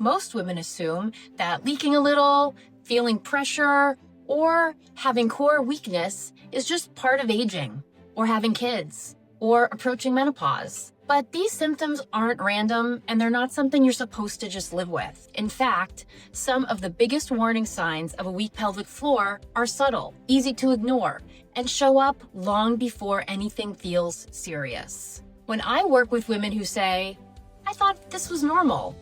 Most women assume that leaking a little, feeling pressure, or having core weakness is just part of aging, or having kids, or approaching menopause. But these symptoms aren't random, and they're not something you're supposed to just live with. In fact, some of the biggest warning signs of a weak pelvic floor are subtle, easy to ignore, and show up long before anything feels serious. When I work with women who say, "I thought this was normal,"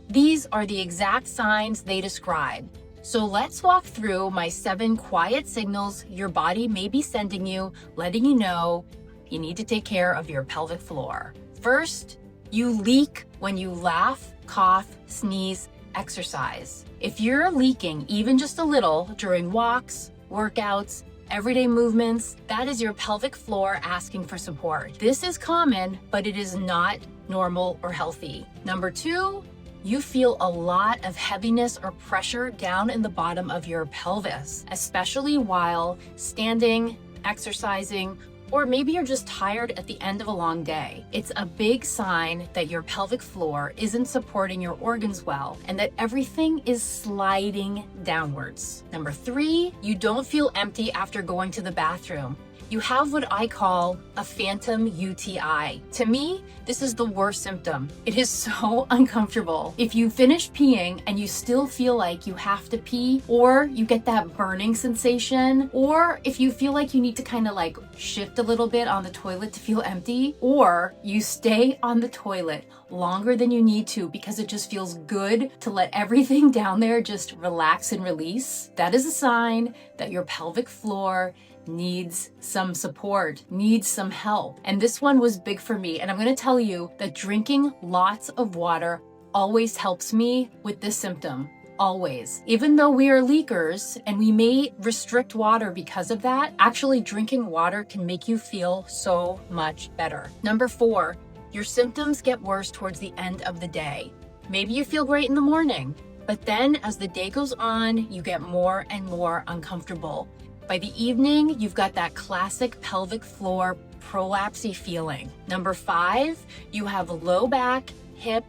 these are the exact signs they describe. So let's walk through my 7 quiet signals your body may be sending you, letting you know you need to take care of your pelvic floor. First, you leak when you laugh, cough, sneeze, exercise. If you're leaking even just a little during walks, workouts, everyday movements, that is your pelvic floor asking for support. This is common, but it is not normal or healthy. Number 2, you feel a lot of heaviness or pressure down in the bottom of your pelvis, especially while standing, exercising, or maybe you're just tired at the end of a long day. It's a big sign that your pelvic floor isn't supporting your organs well and that everything is sliding downwards. Number 3, you don't feel empty after going to the bathroom. You have what I call a phantom UTI. To me, this is the worst symptom. It is so uncomfortable. If you finish peeing and you still feel like you have to pee, or you get that burning sensation, or if you feel like you need to kind of like shift a little bit on the toilet to feel empty, or you stay on the toilet longer than you need to because it just feels good to let everything down there just relax and release, that is a sign that your pelvic floor needs some support, needs some help. And this one was big for me. And I'm going to tell you that drinking lots of water always helps me with this symptom. Always. Even though we are leakers and we may restrict water because of that, actually drinking water can make you feel so much better. Number 4, your symptoms get worse towards the end of the day. Maybe you feel great in the morning, but then as the day goes on, you get more and more uncomfortable. By the evening, you've got that classic pelvic floor prolapse feeling. Number 5, you have low back, hip,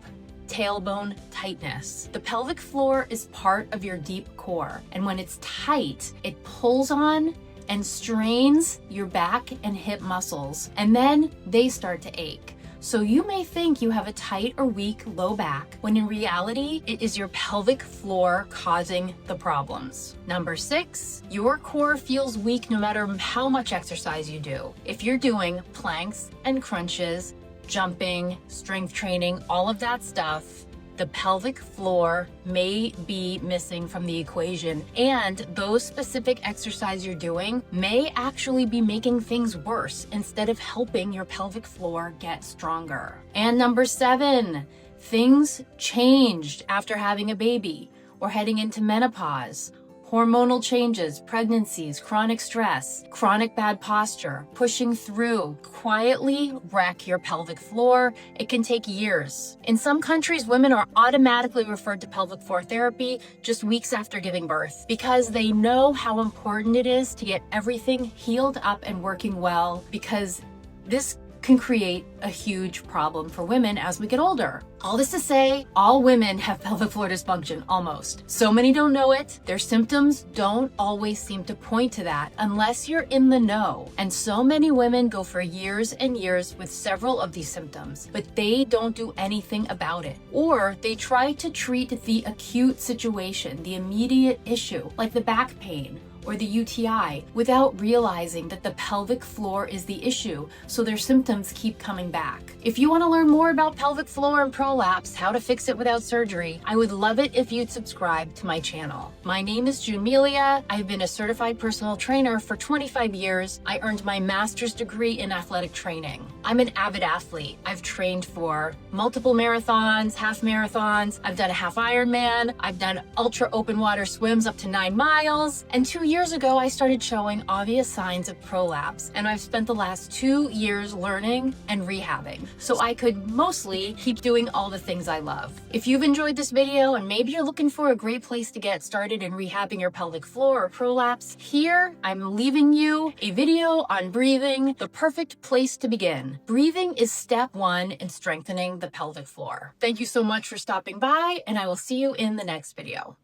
tailbone tightness. The pelvic floor is part of your deep core, and when it's tight, it pulls on and strains your back and hip muscles, and then they start to ache. So you may think you have a tight or weak low back, when in reality, it is your pelvic floor causing the problems. Number 6, your core feels weak no matter how much exercise you do. If you're doing planks and crunches, jumping, strength training, all of that stuff, the pelvic floor may be missing from the equation, and those specific exercises you're doing may actually be making things worse instead of helping your pelvic floor get stronger. And number 7, things changed after having a baby or heading into menopause. Hormonal changes, pregnancies, chronic stress, chronic bad posture, pushing through, quietly wreck your pelvic floor. It can take years. In some countries, women are automatically referred to pelvic floor therapy just weeks after giving birth because they know how important it is to get everything healed up and working well, because this can create a huge problem for women as we get older. All this to say, all women have pelvic floor dysfunction, almost. So many don't know it. Their symptoms don't always seem to point to that unless you're in the know. And so many women go for years and years with several of these symptoms, but they don't do anything about it. Or they try to treat the acute situation, the immediate issue, like the back pain or the UTI, without realizing that the pelvic floor is the issue, so their symptoms keep coming back. If you want to learn more about pelvic floor and prolapse, how to fix it without surgery, I would love it if you'd subscribe to my channel. My name is Jumelia. I've been a certified personal trainer for 25 years. I earned my master's degree in athletic training. I'm an avid athlete. I've trained for multiple marathons, half marathons. I've done a half Ironman. I've done ultra open water swims up to 9 miles. And 2 years years ago, I started showing obvious signs of prolapse, and I've spent the last 2 years learning and rehabbing, so I could mostly keep doing all the things I love. If you've enjoyed this video and maybe you're looking for a great place to get started in rehabbing your pelvic floor or prolapse, here I'm leaving you a video on breathing, the perfect place to begin. Breathing is step 1 in strengthening the pelvic floor. Thank you so much for stopping by, and I will see you in the next video.